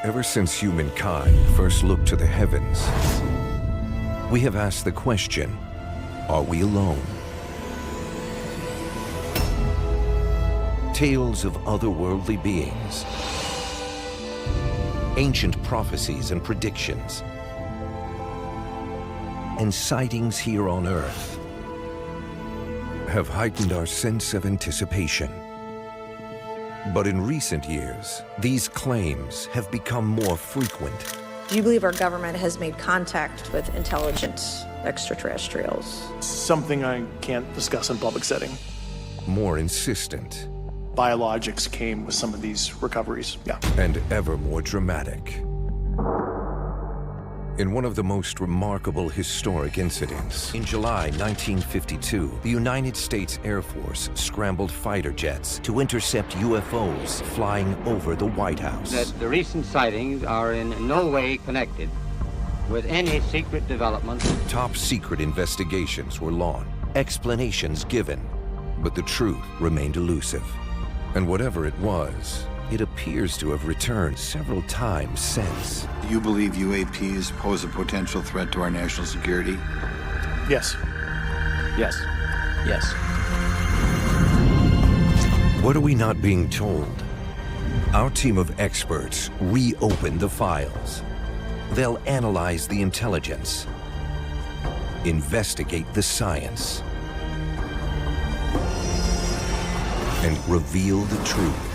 Ever since humankind first looked to the heavens, we have asked the question, are we alone? Tales of otherworldly beings, ancient prophecies and predictions, and sightings here on Earth have heightened our sense of anticipation. But in recent years, these claims have become more frequent. Do you believe our government has made contact with intelligent extraterrestrials? Something I can't discuss in public setting. More insistent. Biologics came with some of these recoveries, yeah. And ever more dramatic. In one of the most remarkable historic incidents, in July 1952, the United States Air Force scrambled fighter jets to intercept UFOs flying over the White House. That the recent sightings are in no way connected with any secret development. Top secret investigations were launched, explanations given, but the truth remained elusive. And whatever it was, it appears to have returned several times since. Do you believe UAPs pose a potential threat to our national security? Yes. Yes. Yes. What are we not being told? Our team of experts reopened the files. They'll analyze the intelligence, investigate the science, and reveal the truth.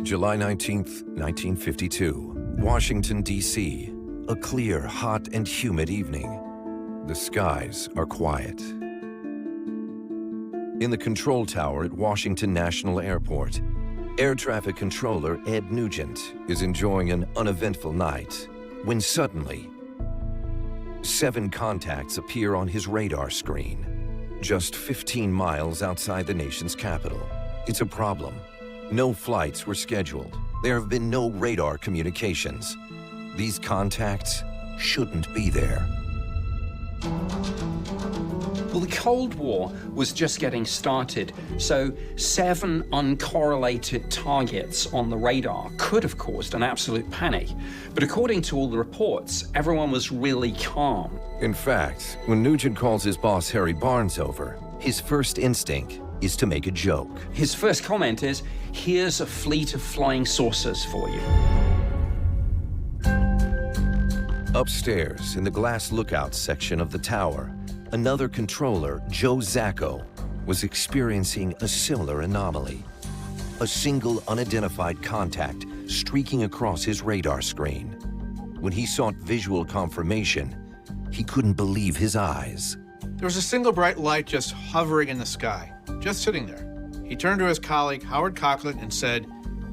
July 19th, 1952, Washington, D.C. A clear, hot, and humid evening. The skies are quiet. In the control tower at Washington National Airport, Air Traffic Controller Ed Nugent is enjoying an uneventful night when suddenly 7 contacts appear on his radar screen, just 15 miles outside the nation's capital. It's a problem. No flights were scheduled. There have been no radar communications. These contacts shouldn't be there. Well, the Cold War was just getting started, so 7 uncorrelated targets on the radar could have caused an absolute panic. But according to all the reports, everyone was really calm. In fact, when Nugent calls his boss Harry Barnes over, his first instinct is to make a joke. His first comment is, "Here's a fleet of flying saucers for you." Upstairs, in the glass lookout section of the tower, another controller, Joe Zacco, was experiencing a similar anomaly. A single unidentified contact streaking across his radar screen. When he sought visual confirmation, he couldn't believe his eyes. There was a single bright light just hovering in the sky, just sitting there. He turned to his colleague, Howard Coughlin, and said,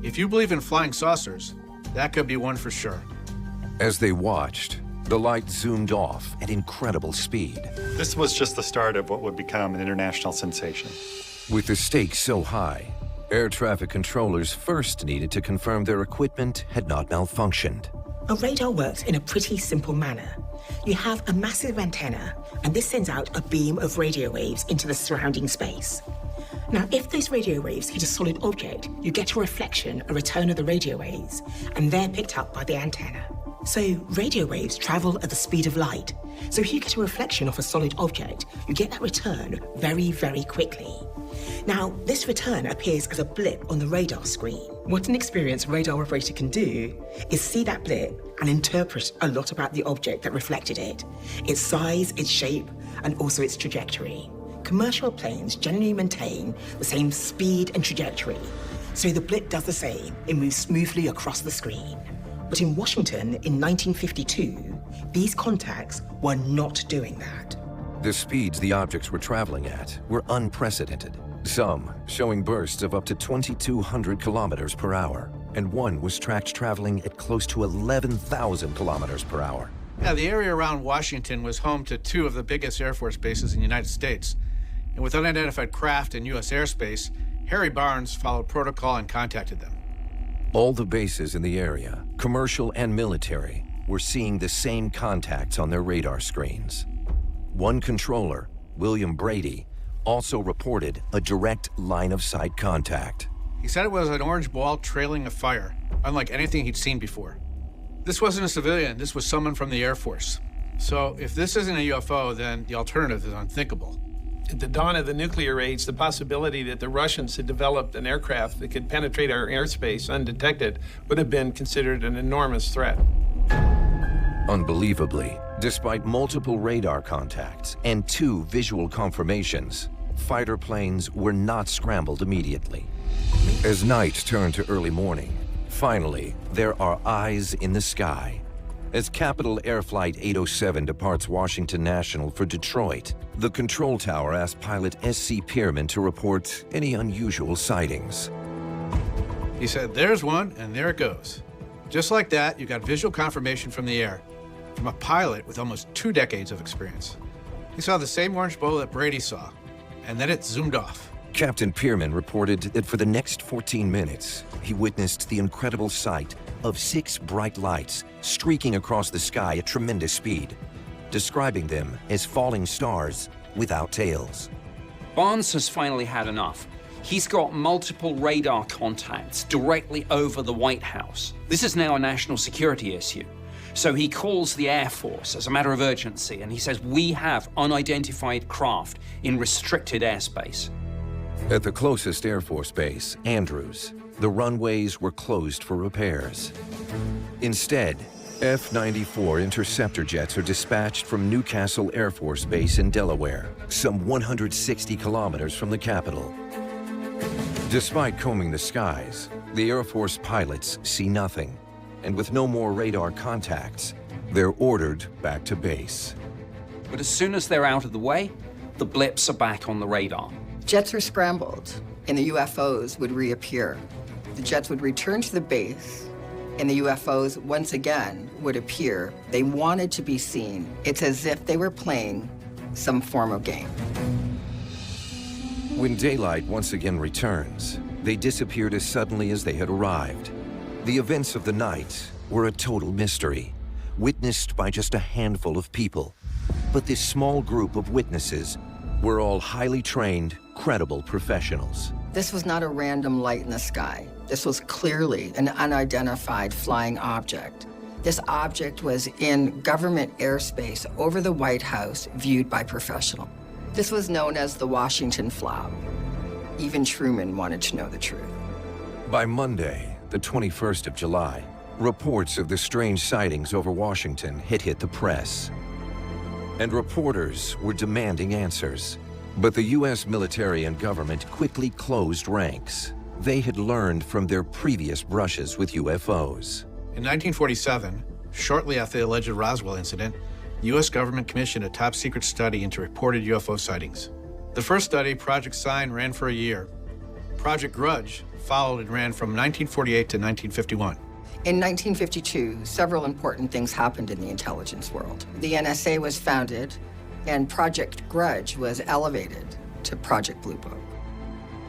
"If you believe in flying saucers, that could be one for sure." As they watched, the light zoomed off at incredible speed. This was just the start of what would become an international sensation. With the stakes so high, air traffic controllers first needed to confirm their equipment had not malfunctioned. A radar works in a pretty simple manner. You have a massive antenna, and this sends out a beam of radio waves into the surrounding space. Now, if those radio waves hit a solid object, you get a reflection, a return of the radio waves, and they're picked up by the antenna. So radio waves travel at the speed of light. So if you get a reflection off a solid object, you get that return very, very quickly. Now, this return appears as a blip on the radar screen. What an experienced radar operator can do is see that blip and interpret a lot about the object that reflected it, its size, its shape, and also its trajectory. Commercial planes generally maintain the same speed and trajectory, so the blip does the same. It moves smoothly across the screen. But in Washington in 1952, these contacts were not doing that. The speeds the objects were traveling at were unprecedented, some showing bursts of up to 2,200 kilometers per hour, and one was tracked traveling at close to 11,000 kilometers per hour. Yeah, the area around Washington was home to 2 of the biggest Air Force bases in the United States. And with unidentified craft in U.S. airspace, Harry Barnes followed protocol and contacted them. All the bases in the area, commercial and military, were seeing the same contacts on their radar screens. One controller, William Brady, also reported a direct line-of-sight contact. He said it was an orange ball trailing a fire, unlike anything he'd seen before. This wasn't a civilian, this was someone from the Air Force. So if this isn't a UFO, then the alternative is unthinkable. At the dawn of the nuclear age, the possibility that the Russians had developed an aircraft that could penetrate our airspace undetected would have been considered an enormous threat. Unbelievably, despite multiple radar contacts and 2 visual confirmations, fighter planes were not scrambled immediately. As night turned to early morning, finally, there are eyes in the sky. As Capital Air Flight 807 departs Washington National for Detroit, the control tower asked pilot S.C. Pierman to report any unusual sightings. He said, there's one, and there it goes. Just like that, you got visual confirmation from the air, from a pilot with almost 2 decades of experience. He saw the same orange bowl that Brady saw, and then it zoomed off. Captain Pierman reported that for the next 14 minutes, he witnessed the incredible sight of 6 bright lights streaking across the sky at tremendous speed, describing them as falling stars without tails. Barnes has finally had enough. He's got multiple radar contacts directly over the White House. This is now a national security issue. So he calls the Air Force as a matter of urgency, and he says, we have unidentified craft in restricted airspace. At the closest Air Force base, Andrews, the runways were closed for repairs. Instead, F-94 interceptor jets are dispatched from Newcastle Air Force Base in Delaware, some 160 kilometers from the capital. Despite combing the skies, the Air Force pilots see nothing, and with no more radar contacts, they're ordered back to base. But as soon as they're out of the way, the blips are back on the radar. Jets are scrambled, and the UFOs would reappear. The jets would return to the base, and the UFOs once again would appear. They wanted to be seen. It's as if they were playing some form of game. When daylight once again returns, they disappeared as suddenly as they had arrived. The events of the night were a total mystery, witnessed by just a handful of people. But this small group of witnesses were all highly trained, credible professionals. This was not a random light in the sky. This was clearly an unidentified flying object. This object was in government airspace over the White House, viewed by professionals. This was known as the Washington Flap. Even Truman wanted to know the truth. By Monday, the 21st of July, reports of the strange sightings over Washington had hit the press. And reporters were demanding answers. But the U.S. military and government quickly closed ranks. They had learned from their previous brushes with UFOs. In 1947, shortly after the alleged Roswell incident, the U.S. government commissioned a top-secret study into reported UFO sightings. The first study, Project Sign, ran for a year. Project Grudge followed and ran from 1948 to 1951. In 1952, several important things happened in the intelligence world. The NSA was founded, and Project Grudge was elevated to Project Blue Book.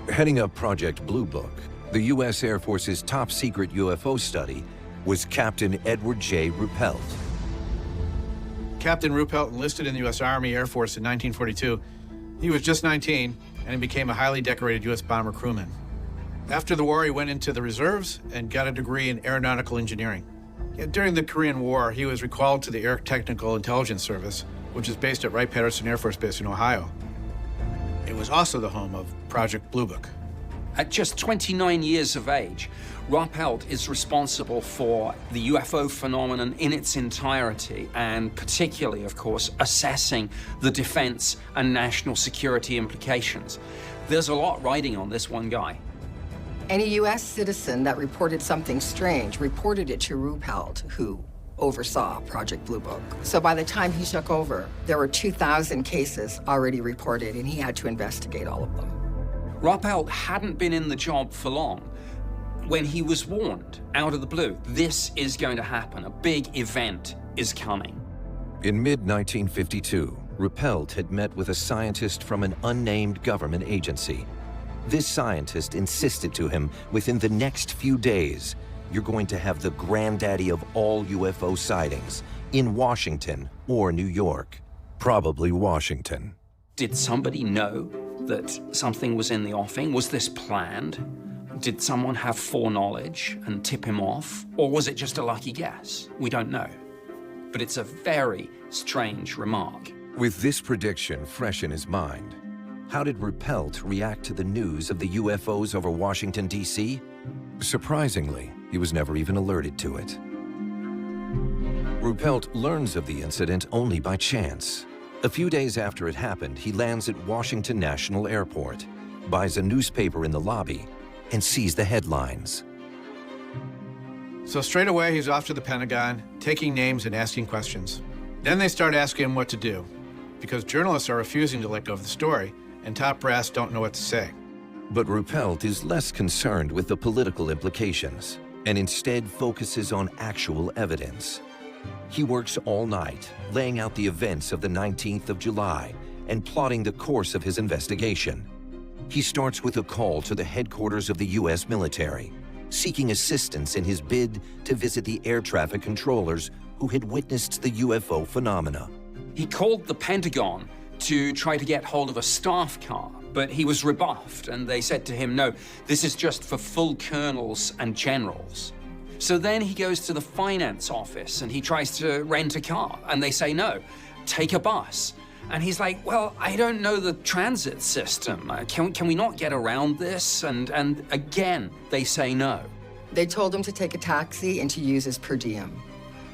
Heading up Project Blue Book, the U.S. Air Force's top-secret UFO study was Captain Edward J. Ruppelt. Captain Ruppelt enlisted in the U.S. Army Air Force in 1942. He was just 19, and he became a highly decorated U.S. bomber crewman. After the war, he went into the reserves and got a degree in aeronautical engineering. During the Korean War, he was recalled to the Air Technical Intelligence Service, which is based at Wright-Patterson Air Force Base in Ohio. It was also the home of Project Blue Book. At just 29 years of age, Ruppelt is responsible for the UFO phenomenon in its entirety, and particularly, of course, assessing the defense and national security implications. There's a lot riding on this one guy. Any U.S. citizen that reported something strange reported it to Ruppelt, who oversaw Project Blue Book. So by the time he took over, there were 2,000 cases already reported, and he had to investigate all of them. Ruppelt hadn't been in the job for long when he was warned out of the blue, this is going to happen, a big event is coming. In mid-1952, Ruppelt had met with a scientist from an unnamed government agency. This scientist insisted to him within the next few days you're going to have the granddaddy of all UFO sightings in Washington or New York. Probably Washington. Did somebody know that something was in the offing? Was this planned? Did someone have foreknowledge and tip him off? Or was it just a lucky guess? We don't know. But it's a very strange remark. With this prediction fresh in his mind, how did Ruppelt react to the news of the UFOs over Washington, D.C.? Surprisingly, he was never even alerted to it. Ruppelt learns of the incident only by chance. A few days after it happened, he lands at Washington National Airport, buys a newspaper in the lobby, and sees the headlines. So straight away, he's off to the Pentagon, taking names and asking questions. Then they start asking him what to do, because journalists are refusing to let go of the story, and top brass don't know what to say. But Ruppelt is less concerned with the political implications, and instead focuses on actual evidence. He works all night, laying out the events of the 19th of July and plotting the course of his investigation. He starts with a call to the headquarters of the U.S. military, seeking assistance in his bid to visit the air traffic controllers who had witnessed the UFO phenomena. He called the Pentagon to try to get hold of a staff car, but he was rebuffed, and they said to him, no, this is just for full colonels and generals. So then he goes to the finance office and he tries to rent a car, and they say, no, take a bus. And he's like, well, I don't know the transit system. Can we not get around this? And again, they say no. They told him to take a taxi and to use his per diem.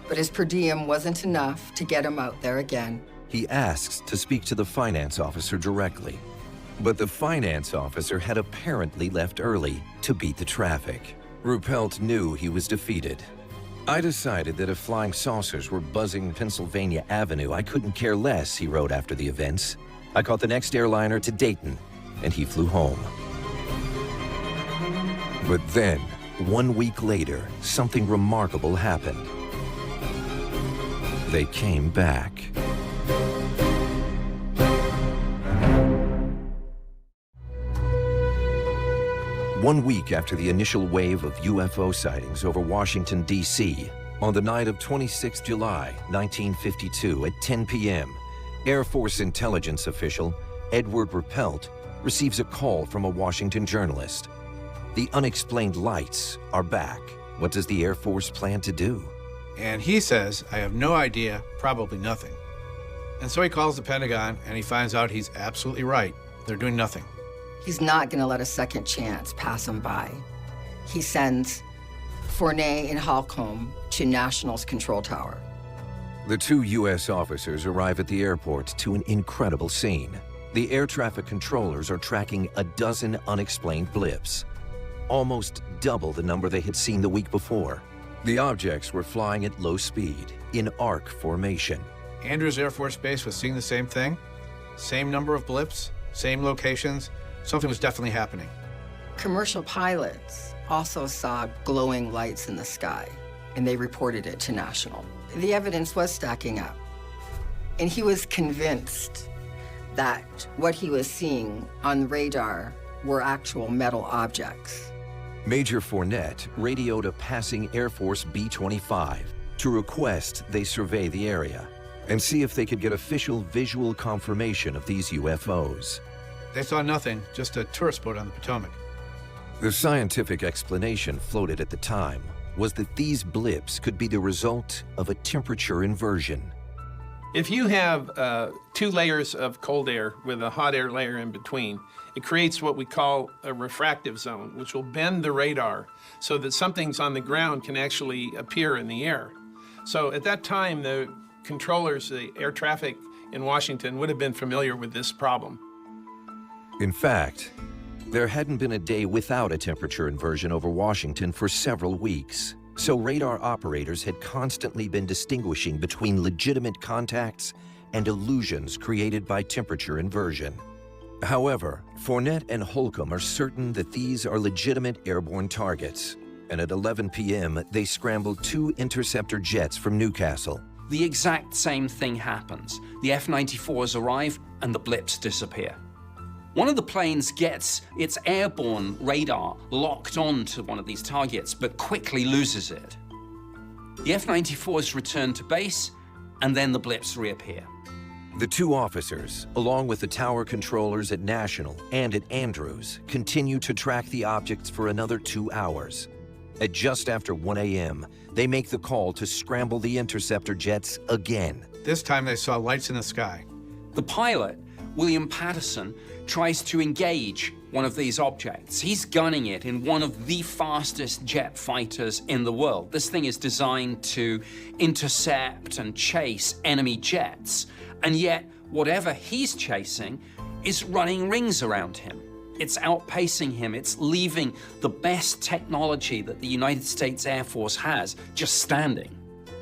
But his per diem wasn't enough to get him out there again. He asks to speak to the finance officer directly. But the finance officer had apparently left early to beat the traffic. Ruppelt knew he was defeated. I decided that if flying saucers were buzzing Pennsylvania Avenue, I couldn't care less, he wrote after the events. I caught the next airliner to Dayton, and he flew home. But then, 1 week later, something remarkable happened. They came back. One week after the initial wave of UFO sightings over Washington, D.C., on the night of 26 July, 1952 at 10 p.m., Air Force intelligence official Edward Ruppelt receives a call from a Washington journalist. The unexplained lights are back. What does the Air Force plan to do? And he says, I have no idea, probably nothing. And so he calls the Pentagon, and he finds out he's absolutely right. They're doing nothing. He's not going to let a second chance pass him by. He sends Fournet and Holcomb to National's control tower. The two U.S. officers arrive at the airport to an incredible scene. The air traffic controllers are tracking a dozen unexplained blips, almost double the number they had seen the week before. The objects were flying at low speed, in arc formation. Andrews Air Force Base was seeing the same thing. Same number of blips, same locations. Something was definitely happening. Commercial pilots also saw glowing lights in the sky, and they reported it to National. The evidence was stacking up, and he was convinced that what he was seeing on the radar were actual metal objects. Major Fournet radioed a passing Air Force B-25 to request they survey the area and see if they could get official visual confirmation of these UFOs. They saw nothing, just a tourist boat on the Potomac. The scientific explanation floated at the time was that these blips could be the result of a temperature inversion. If you have 2 layers of cold air with a hot air layer in between, it creates what we call a refractive zone, which will bend the radar so that something's on the ground can actually appear in the air. So at that time, the controllers, the air traffic in Washington, would have been familiar with this problem. In fact, there hadn't been a day without a temperature inversion over Washington for several weeks, so radar operators had constantly been distinguishing between legitimate contacts and illusions created by temperature inversion. However, Fournet and Holcomb are certain that these are legitimate airborne targets, and at 11 p.m., they scrambled 2 interceptor jets from Newcastle. The exact same thing happens. The F-94s arrive and the blips disappear. One of the planes gets its airborne radar locked onto one of these targets, but quickly loses it. The F-94s return to base, and then the blips reappear. The two officers, along with the tower controllers at National and at Andrews, continue to track the objects for another 2 hours. At just after 1 a.m., they make the call to scramble the interceptor jets again. This time they saw lights in the sky. The pilot, William Patterson, tries to engage one of these objects. He's gunning it in one of the fastest jet fighters in the world. This thing is designed to intercept and chase enemy jets, and yet whatever he's chasing is running rings around him. It's outpacing him. It's leaving the best technology that the United States Air Force has just standing.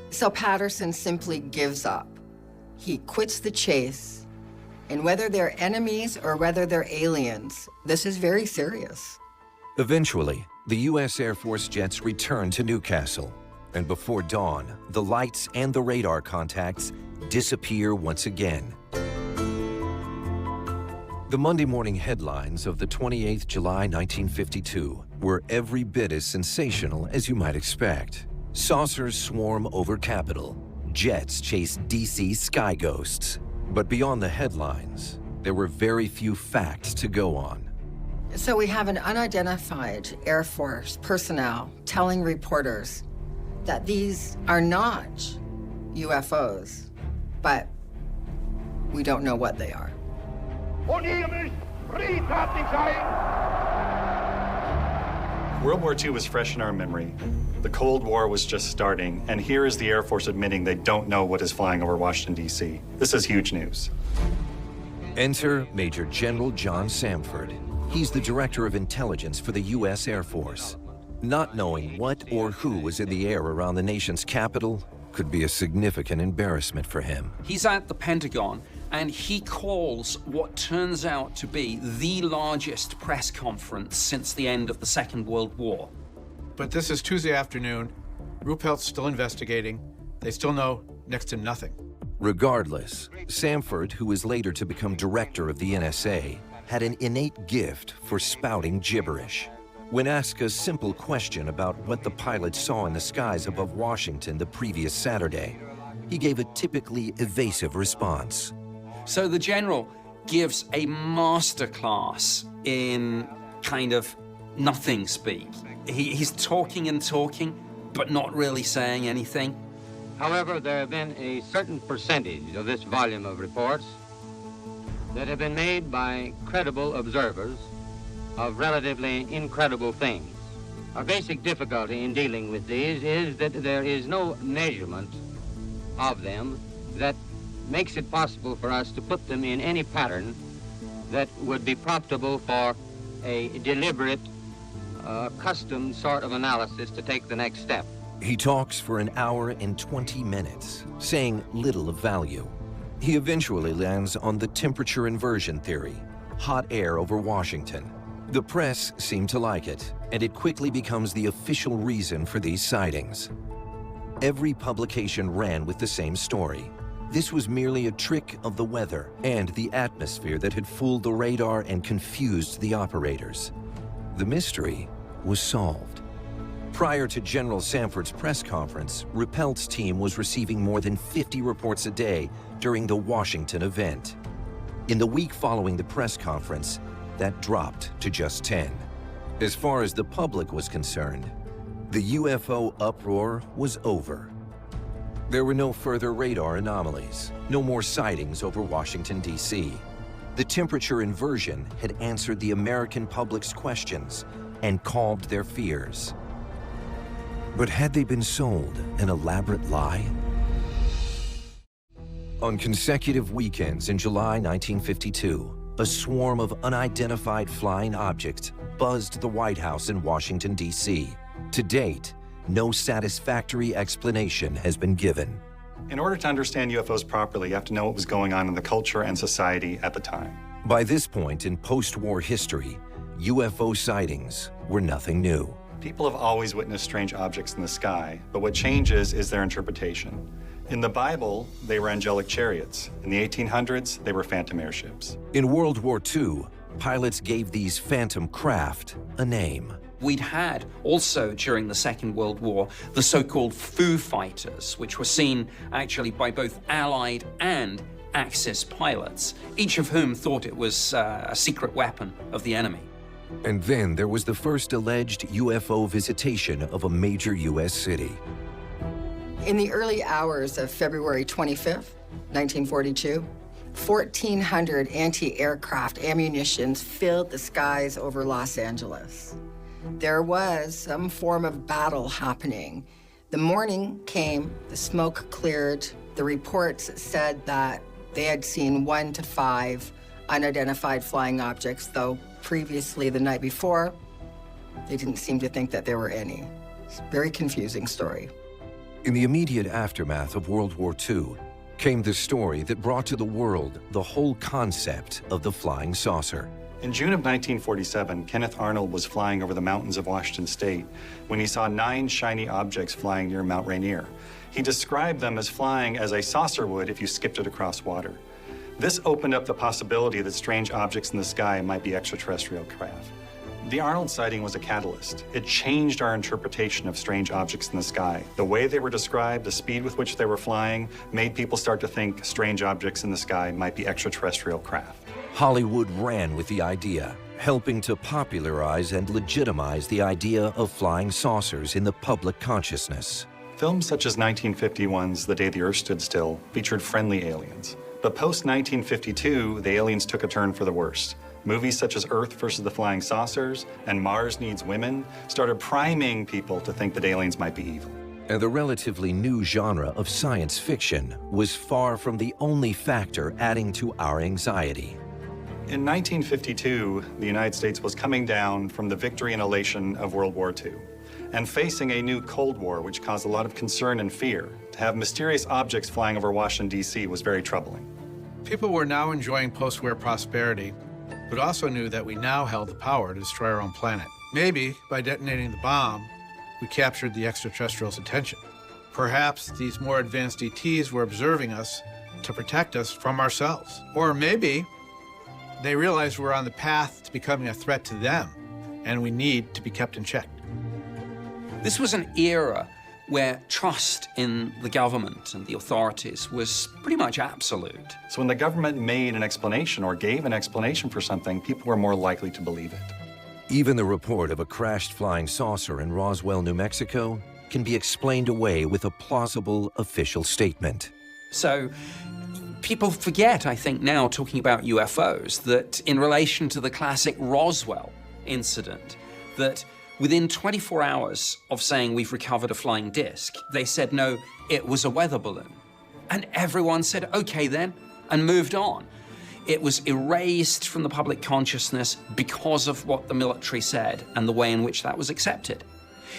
So Patterson simply gives up. He quits the chase. And whether they're enemies or whether they're aliens, this is very serious. Eventually, the U.S. Air Force jets return to Newcastle, and before dawn, the lights and the radar contacts disappear once again. The Monday morning headlines of the 28th July 1952 were every bit as sensational as you might expect. Saucers swarm over Capitol. Jets chase D.C. sky ghosts. But beyond the headlines, there were very few facts to go on. So we have an unidentified Air Force personnel telling reporters that these are not UFOs, but we don't know what they are. World War II was fresh in our memory. The Cold War was just starting, and here is the Air Force admitting they don't know what is flying over Washington, D.C. This is huge news. Enter Major General John Samford. He's the Director of Intelligence for the U.S. Air Force. Not knowing what or who was in the air around the nation's capital could be a significant embarrassment for him. He's at the Pentagon, and he calls what turns out to be the largest press conference since the end of the Second World War. But this is Tuesday afternoon. Ruppelt's still investigating. They still know next to nothing. Regardless, Samford, who was later to become director of the NSA, had an innate gift for spouting gibberish. When asked a simple question about what the pilot saw in the skies above Washington the previous Saturday, he gave a typically evasive response. So the general gives a masterclass in kind of nothing speak. He's talking and talking, but not really saying anything. However, there have been a certain percentage of this volume of reports that have been made by credible observers of relatively incredible things. Our basic difficulty in dealing with these is that there is no measurement of them that makes it possible for us to put them in any pattern that would be profitable for a deliberate, custom sort of analysis to take the next step. He talks for an hour and 20 minutes, saying little of value. He eventually lands on the temperature inversion theory, hot air over Washington. The press seemed to like it, and it quickly becomes the official reason for these sightings. Every publication ran with the same story. This was merely a trick of the weather and the atmosphere that had fooled the radar and confused the operators. The mystery was solved. Prior to General Samford's press conference, Ruppelt's team was receiving more than 50 reports a day during the Washington event. In the week following the press conference, that dropped to just 10. As far as the public was concerned, the UFO uproar was over. There were no further radar anomalies, no more sightings over Washington, D.C. The temperature inversion had answered the American public's questions and calmed their fears. But had they been sold an elaborate lie? On consecutive weekends in July 1952, a swarm of unidentified flying objects buzzed the White House in Washington, D.C. To date, no satisfactory explanation has been given. In order to understand UFOs properly, you have to know what was going on in the culture and society at the time. By this point in post-war history, UFO sightings were nothing new. People have always witnessed strange objects in the sky, but what changes is their interpretation. In the Bible, they were angelic chariots. In the 1800s, they were phantom airships. In World War II, pilots gave these phantom craft a name. We'd had also during the Second World War the so-called Foo Fighters, which were seen actually by both Allied and Axis pilots, each of whom thought it was a secret weapon of the enemy. And then there was the first alleged UFO visitation of a major U.S. city. In the early hours of February 25th, 1942, 1,400 anti-aircraft ammunitions filled the skies over Los Angeles. There was some form of battle happening. The morning came, the smoke cleared. The reports said that they had seen 1 to 5 unidentified flying objects, though previously the night before, they didn't seem to think that there were any. It's a very confusing story. In the immediate aftermath of World War II came the story that brought to the world the whole concept of the flying saucer. In June of 1947, Kenneth Arnold was flying over the mountains of Washington State when he saw 9 shiny objects flying near Mount Rainier. He described them as flying as a saucer would if you skipped it across water. This opened up the possibility that strange objects in the sky might be extraterrestrial craft. The Arnold sighting was a catalyst. It changed our interpretation of strange objects in the sky. The way they were described, the speed with which they were flying, made people start to think strange objects in the sky might be extraterrestrial craft. Hollywood ran with the idea, helping to popularize and legitimize the idea of flying saucers in the public consciousness. Films such as 1951's The Day the Earth Stood Still featured friendly aliens. But post-1952, the aliens took a turn for the worst. Movies such as Earth versus the Flying Saucers and Mars Needs Women started priming people to think that aliens might be evil. And the relatively new genre of science fiction was far from the only factor adding to our anxiety. In 1952, the United States was coming down from the victory and elation of World War II and facing a new Cold War, which caused a lot of concern and fear. To have mysterious objects flying over Washington, D.C. was very troubling. People were now enjoying post-war prosperity, but also knew that we now held the power to destroy our own planet. Maybe by detonating the bomb, we captured the extraterrestrials' attention. Perhaps these more advanced ETs were observing us to protect us from ourselves. Or maybe they realized we're on the path to becoming a threat to them, and we need to be kept in check. This was an era where trust in the government and the authorities was pretty much absolute. So when the government made an explanation or gave an explanation for something, people were more likely to believe it. Even the report of a crashed flying saucer in Roswell, New Mexico, can be explained away with a plausible official statement. So people forget, I think now, talking about UFOs, that in relation to the classic Roswell incident, that within 24 hours of saying we've recovered a flying disc, they said, no, it was a weather balloon. And everyone said, okay then, and moved on. It was erased from the public consciousness because of what the military said and the way in which that was accepted.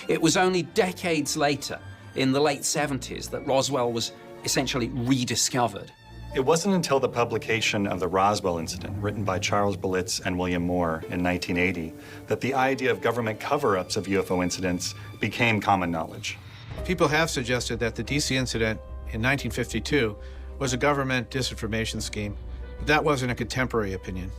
It was only decades later, in the late 70s, that Roswell was essentially rediscovered. It wasn't until the publication of the Roswell incident, written by Charles Berlitz and William Moore in 1980, that the idea of government cover-ups of UFO incidents became common knowledge. People have suggested that the DC incident in 1952 was a government disinformation scheme, but that wasn't a contemporary opinion.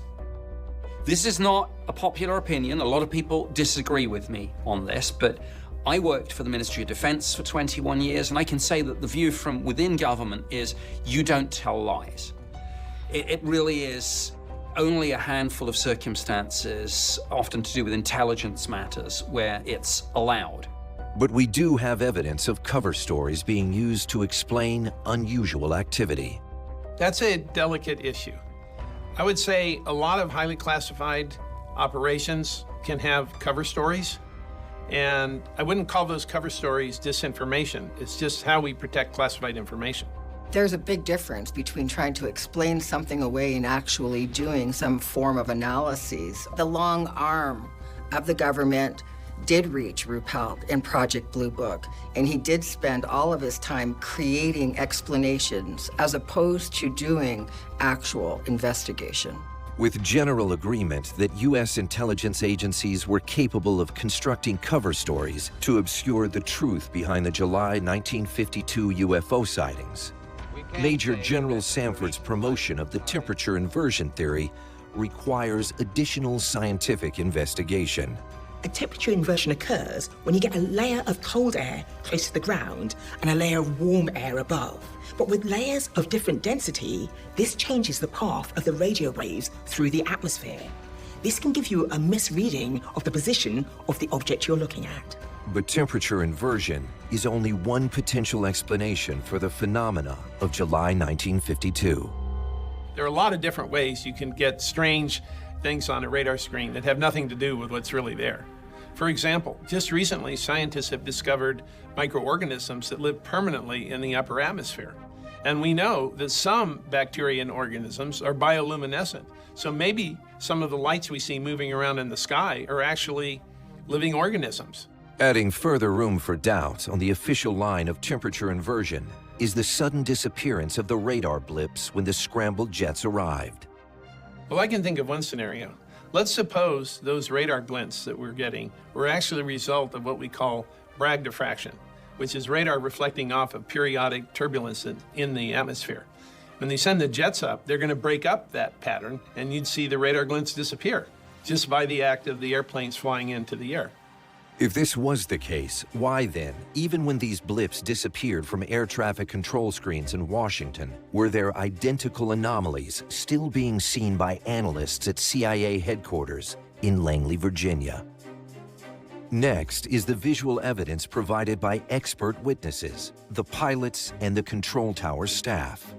This is not a popular opinion. A lot of people disagree with me on this, but I worked for the Ministry of Defense for 21 years, and I can say that the view from within government is you don't tell lies. It really is only a handful of circumstances, often to do with intelligence matters, where it's allowed. But we do have evidence of cover stories being used to explain unusual activity. That's a delicate issue. I would say a lot of highly classified operations can have cover stories. And I wouldn't call those cover stories disinformation. It's just how we protect classified information. There's a big difference between trying to explain something away and actually doing some form of analyses. The long arm of the government did reach Ruppelt in Project Blue Book, and he did spend all of his time creating explanations as opposed to doing actual investigation. With general agreement that U.S. intelligence agencies were capable of constructing cover stories to obscure the truth behind the July 1952 UFO sightings, Major General Samford's promotion of the temperature inversion theory requires additional scientific investigation. A temperature inversion occurs when you get a layer of cold air close to the ground and a layer of warm air above. But with layers of different density, this changes the path of the radio waves through the atmosphere. This can give you a misreading of the position of the object you're looking at. But temperature inversion is only one potential explanation for the phenomena of July 1952. There are a lot of different ways you can get strange things on a radar screen that have nothing to do with what's really there. For example, just recently, scientists have discovered microorganisms that live permanently in the upper atmosphere. And we know that some bacteria and organisms are bioluminescent. So maybe some of the lights we see moving around in the sky are actually living organisms. Adding further room for doubt on the official line of temperature inversion is the sudden disappearance of the radar blips when the scrambled jets arrived. Well, I can think of one scenario. Let's suppose those radar glints that we're getting were actually a result of what we call Bragg diffraction, which is radar reflecting off of periodic turbulence in the atmosphere. When they send the jets up, they're going to break up that pattern, and you'd see the radar glints disappear just by the act of the airplanes flying into the air. If this was the case, why then, even when these blips disappeared from air traffic control screens in Washington, were there identical anomalies still being seen by analysts at CIA headquarters in Langley, Virginia? Next is the visual evidence provided by expert witnesses, the pilots and the control tower staff.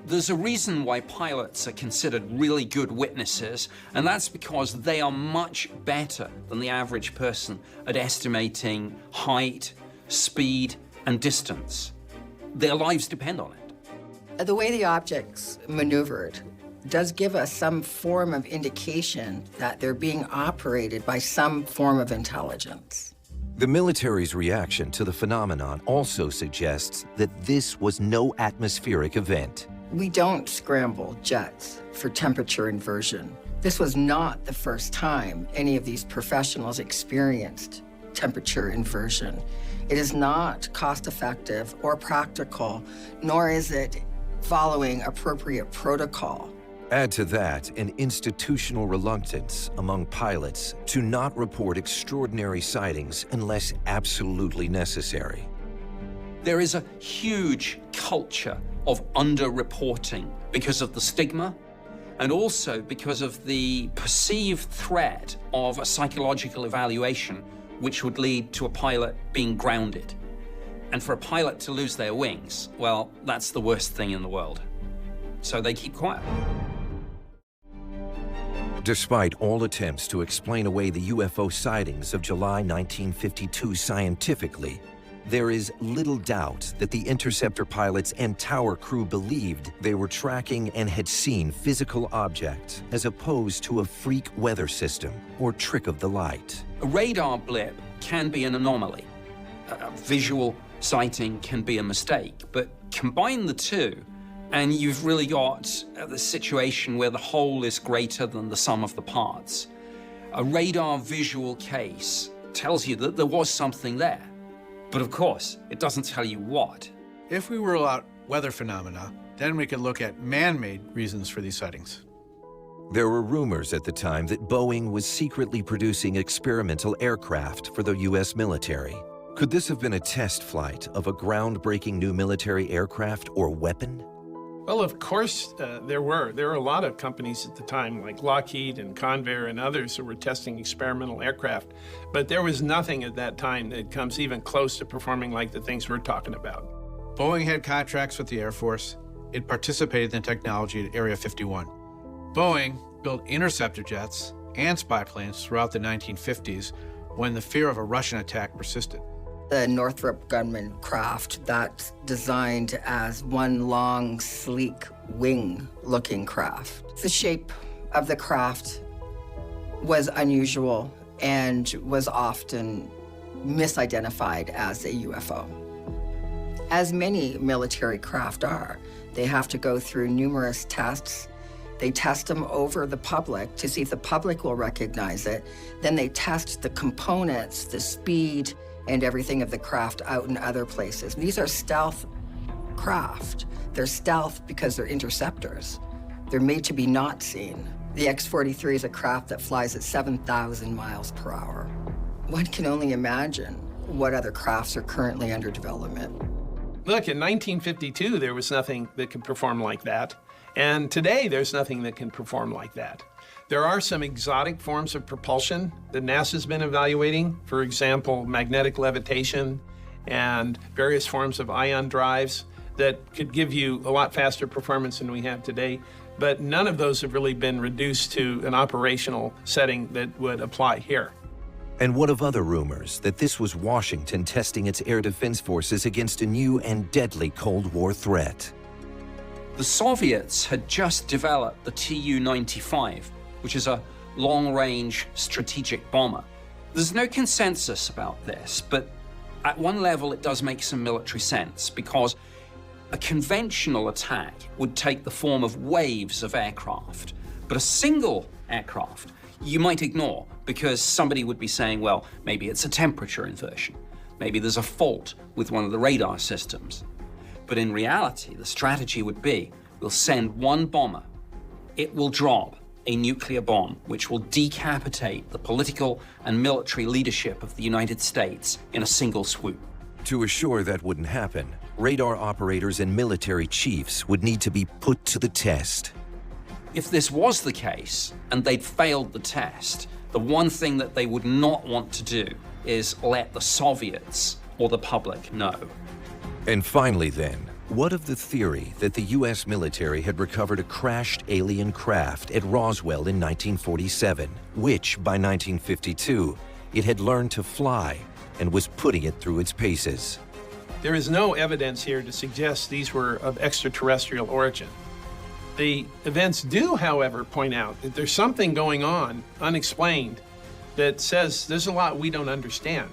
There's a reason why pilots are considered really good witnesses, and that's because they are much better than the average person at estimating height, speed, and distance. Their lives depend on it. The way the objects maneuvered does give us some form of indication that they're being operated by some form of intelligence. The military's reaction to the phenomenon also suggests that this was no atmospheric event. We don't scramble jets for temperature inversion. This was not the first time any of these professionals experienced temperature inversion. It is not cost-effective or practical, nor is it following appropriate protocol. Add to that an institutional reluctance among pilots to not report extraordinary sightings unless absolutely necessary. There is a huge culture of underreporting because of the stigma and also because of the perceived threat of a psychological evaluation which would lead to a pilot being grounded. And for a pilot to lose their wings, well, that's the worst thing in the world. So they keep quiet. Despite all attempts to explain away the UFO sightings of July 1952 scientifically, there is little doubt that the interceptor pilots and tower crew believed they were tracking and had seen physical objects as opposed to a freak weather system or trick of the light. A radar blip can be an anomaly. A visual sighting can be a mistake, but combine the two and you've really got the situation where the whole is greater than the sum of the parts. A radar visual case tells you that there was something there. But of course, it doesn't tell you what. If we rule out weather phenomena, then we can look at man-made reasons for these sightings. There were rumors at the time that Boeing was secretly producing experimental aircraft for the U.S. military. Could this have been a test flight of a groundbreaking new military aircraft or weapon? Well, of course, there were. There were a lot of companies at the time, like Lockheed and Convair and others, who were testing experimental aircraft. But there was nothing at that time that comes even close to performing like the things we're talking about. Boeing had contracts with the Air Force. It participated in technology at Area 51. Boeing built interceptor jets and spy planes throughout the 1950s when the fear of a Russian attack persisted. The Northrop Grumman craft, that's designed as one long, sleek, wing-looking craft. The shape of the craft was unusual and was often misidentified as a UFO. As many military craft are, they have to go through numerous tests. They test them over the public to see if the public will recognize it. Then they test the components, the speed, and everything of the craft out in other places. These are stealth craft. They're stealth because they're interceptors. They're made to be not seen. The X-43 is a craft that flies at 7,000 miles per hour. One can only imagine what other crafts are currently under development. Look, in 1952, there was nothing that could perform like that. And today, there's nothing that can perform like that. There are some exotic forms of propulsion that NASA's been evaluating. For example, magnetic levitation and various forms of ion drives that could give you a lot faster performance than we have today. But none of those have really been reduced to an operational setting that would apply here. And what of other rumors that this was Washington testing its air defense forces against a new and deadly Cold War threat? The Soviets had just developed the Tu-95, which is a long-range strategic bomber. There's no consensus about this, but at one level it does make some military sense, because a conventional attack would take the form of waves of aircraft, but a single aircraft you might ignore, because somebody would be saying, well, maybe it's a temperature inversion. Maybe there's a fault with one of the radar systems. But in reality, the strategy would be, we'll send one bomber. It will drop a nuclear bomb, which will decapitate the political and military leadership of the United States in a single swoop. To assure that wouldn't happen, radar operators and military chiefs would need to be put to the test. If this was the case, and they'd failed the test, the one thing that they would not want to do is let the Soviets or the public know. And finally then, what of the theory that the US military had recovered a crashed alien craft at Roswell in 1947, which by 1952, it had learned to fly and was putting it through its paces? There is no evidence here to suggest these were of extraterrestrial origin. The events do, however, point out that there's something going on, unexplained, that says there's a lot we don't understand.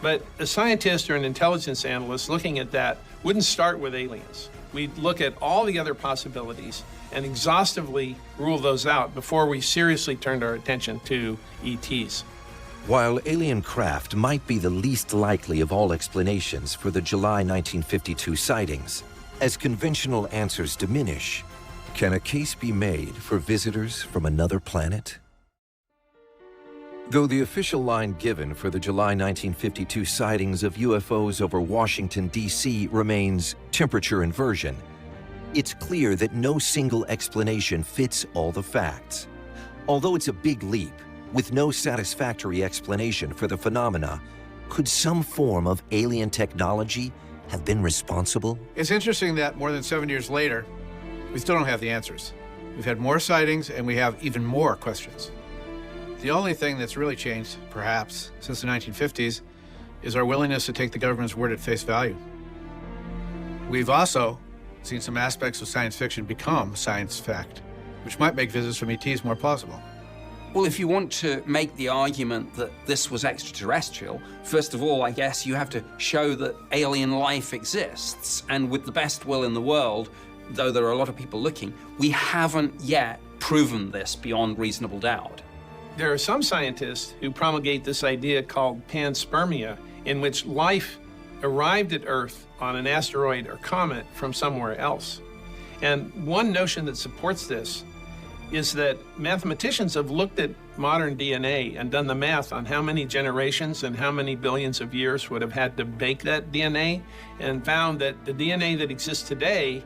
But a scientist or an intelligence analyst looking at that wouldn't start with aliens. We'd look at all the other possibilities and exhaustively rule those out before we seriously turned our attention to ETs. While alien craft might be the least likely of all explanations for the July 1952 sightings, as conventional answers diminish, can a case be made for visitors from another planet? Though the official line given for the July 1952 sightings of UFOs over Washington, D.C. remains temperature inversion, it's clear that no single explanation fits all the facts. Although it's a big leap, with no satisfactory explanation for the phenomena, could some form of alien technology have been responsible? It's interesting that more than 7 years later, we still don't have the answers. We've had more sightings and we have even more questions. The only thing that's really changed, perhaps, since the 1950s is our willingness to take the government's word at face value. We've also seen some aspects of science fiction become science fact, which might make visits from ETs more plausible. Well, if you want to make the argument that this was extraterrestrial, first of all, I guess you have to show that alien life exists. And with the best will in the world, though there are a lot of people looking, we haven't yet proven this beyond reasonable doubt. There are some scientists who promulgate this idea called panspermia, in which life arrived at Earth on an asteroid or comet from somewhere else. And one notion that supports this is that mathematicians have looked at modern DNA and done the math on how many generations and how many billions of years would have had to bake that DNA, and found that the DNA that exists today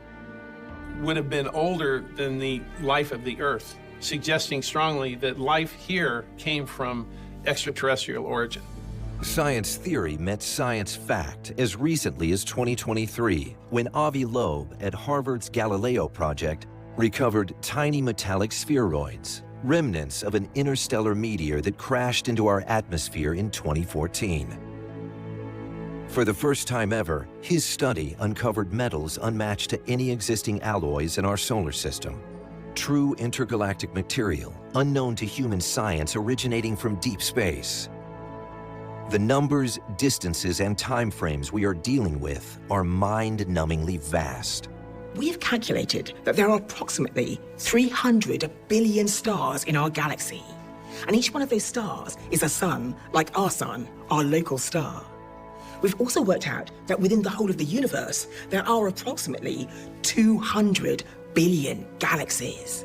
would have been older than the life of the Earth, suggesting strongly that life here came from extraterrestrial origin. Science theory met science fact as recently as 2023, when Avi Loeb at Harvard's Galileo project recovered tiny metallic spheroids, remnants of an interstellar meteor that crashed into our atmosphere in 2014. For the first time ever, his study uncovered metals unmatched to any existing alloys in our solar system. True intergalactic material, unknown to human science, originating from deep space. The numbers, distances, and timeframes we are dealing with are mind-numbingly vast. We have calculated that there are approximately 300 billion stars in our galaxy. And each one of those stars is a sun, like our sun, our local star. We've also worked out that within the whole of the universe, there are approximately 200 billion galaxies.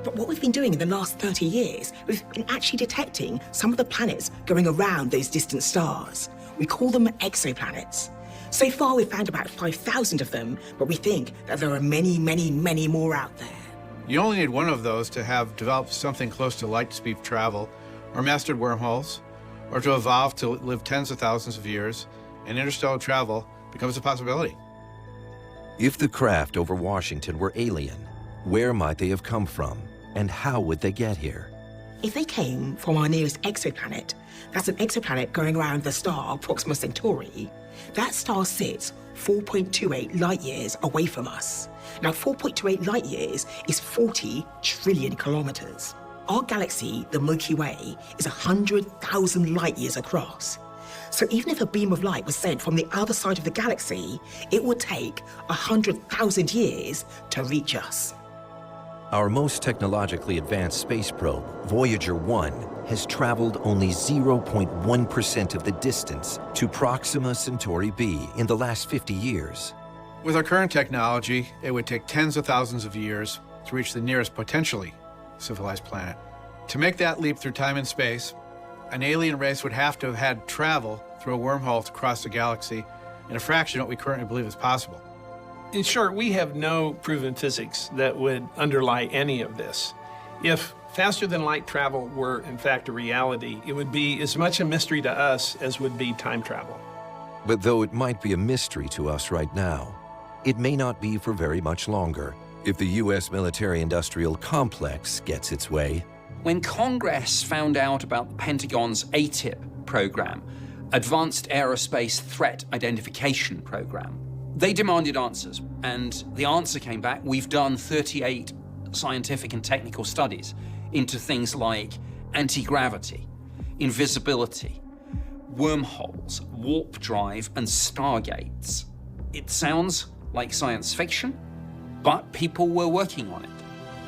But what we've been doing in the last 30 years, we've been actually detecting some of the planets going around those distant stars. We call them exoplanets. So far, we've found about 5,000 of them, but we think that there are many, many, many more out there. You only need one of those to have developed something close to light speed travel, or mastered wormholes, or to evolve to live tens of thousands of years, and interstellar travel becomes a possibility. If the craft over Washington were alien, where might they have come from, and how would they get here? If they came from our nearest exoplanet, that's an exoplanet going around the star Proxima Centauri, that star sits 4.28 light years away from us. Now, 4.28 light years is 40 trillion kilometers. Our galaxy, the Milky Way, is 100,000 light years across. So even if a beam of light was sent from the other side of the galaxy, it would take 100,000 years to reach us. Our most technologically advanced space probe, Voyager 1, has traveled only 0.1% of the distance to Proxima Centauri b in the last 50 years. With our current technology, it would take tens of thousands of years to reach the nearest potentially civilized planet. To make that leap through time and space, an alien race would have to have had travel through a wormhole to cross the galaxy in a fraction of what we currently believe is possible. In short, we have no proven physics that would underlie any of this. If faster-than-light travel were, in fact, a reality, it would be as much a mystery to us as would be time travel. But though it might be a mystery to us right now, it may not be for very much longer if the U.S. military-industrial complex gets its way. When Congress found out about the Pentagon's ATIP program, Advanced Aerospace Threat Identification Program, they demanded answers, and the answer came back: we've done 38 scientific and technical studies into things like anti-gravity, invisibility, wormholes, warp drive, and stargates. It sounds like science fiction, but people were working on it,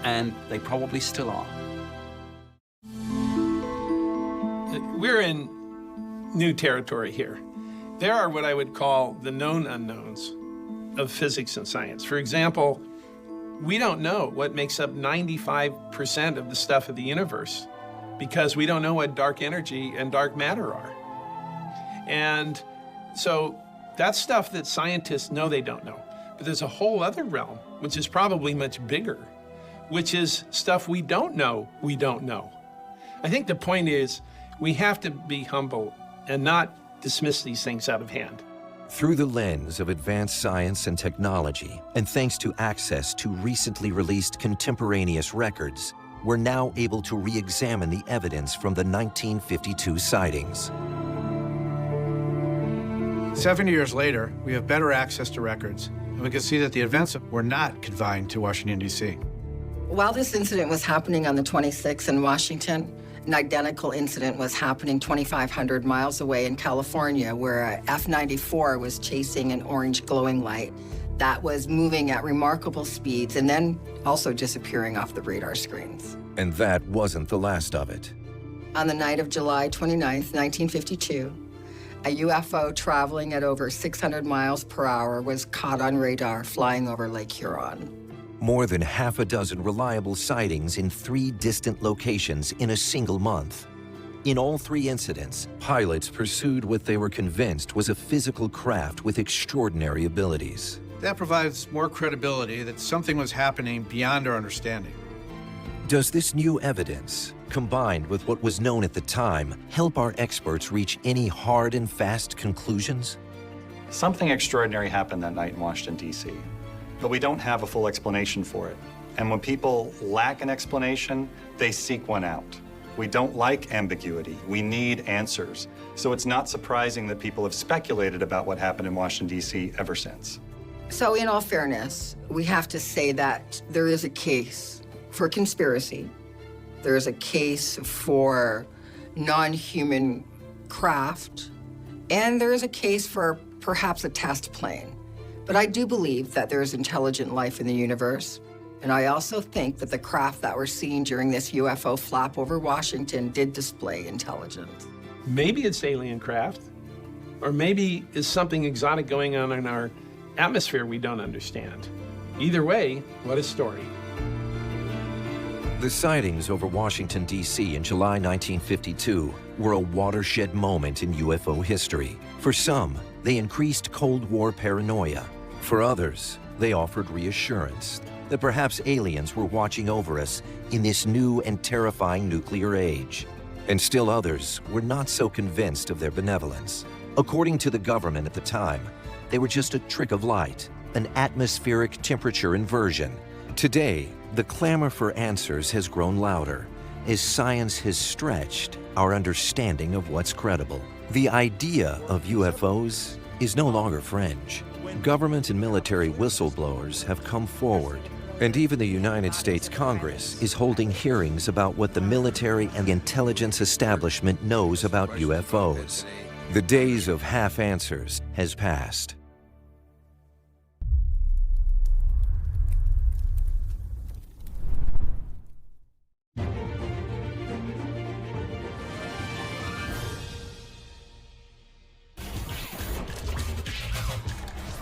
and they probably still are. We're in new territory here. There are what I would call the known unknowns of physics and science. For example, we don't know what makes up 95% of the stuff of the universe because we don't know what dark energy and dark matter are. And so that's stuff that scientists know they don't know. But there's a whole other realm, which is probably much bigger, which is stuff we don't know we don't know. I think the point is we have to be humble and not dismiss these things out of hand. Through the lens of advanced science and technology, and thanks to access to recently released contemporaneous records, we're now able to re-examine the evidence from the 1952 sightings. 7 years later, we have better access to records, and we can see that the events were not confined to Washington, D.C. While this incident was happening on the 26th in Washington, an identical incident was happening 2,500 miles away in California, where a F-94 was chasing an orange glowing light that was moving at remarkable speeds and then also disappearing off the radar screens. And that wasn't the last of it. On the night of July 29th, 1952, a UFO traveling at over 600 miles per hour was caught on radar flying over Lake Huron. More than half a dozen reliable sightings in 3 distant locations in a single month. In all 3 incidents, pilots pursued what they were convinced was a physical craft with extraordinary abilities. That provides more credibility that something was happening beyond our understanding. Does this new evidence, combined with what was known at the time, help our experts reach any hard and fast conclusions? Something extraordinary happened that night in Washington, D.C., but we don't have a full explanation for it. And when people lack an explanation, they seek one out. We don't like ambiguity. We need answers. So it's not surprising that people have speculated about what happened in Washington, D.C. ever since. So in all fairness, we have to say that there is a case for conspiracy. There is a case for non-human craft, and there is a case for perhaps a test plane. But I do believe that there is intelligent life in the universe, and I also think that the craft that we're seeing during this UFO flap over Washington did display intelligence. Maybe it's alien craft, or maybe it's something exotic going on in our atmosphere we don't understand. Either way, what a story. The sightings over Washington, D.C. in July 1952 were a watershed moment in UFO history. For some, they increased Cold War paranoia. For others, they offered reassurance that perhaps aliens were watching over us in this new and terrifying nuclear age. And still others were not so convinced of their benevolence. According to the government at the time, they were just a trick of light, an atmospheric temperature inversion. Today, the clamor for answers has grown louder as science has stretched our understanding of what's credible. The idea of UFOs is no longer fringe. Government and military whistleblowers have come forward, and even the United States Congress is holding hearings about what the military and intelligence establishment knows about UFOs. The days of half answers has passed.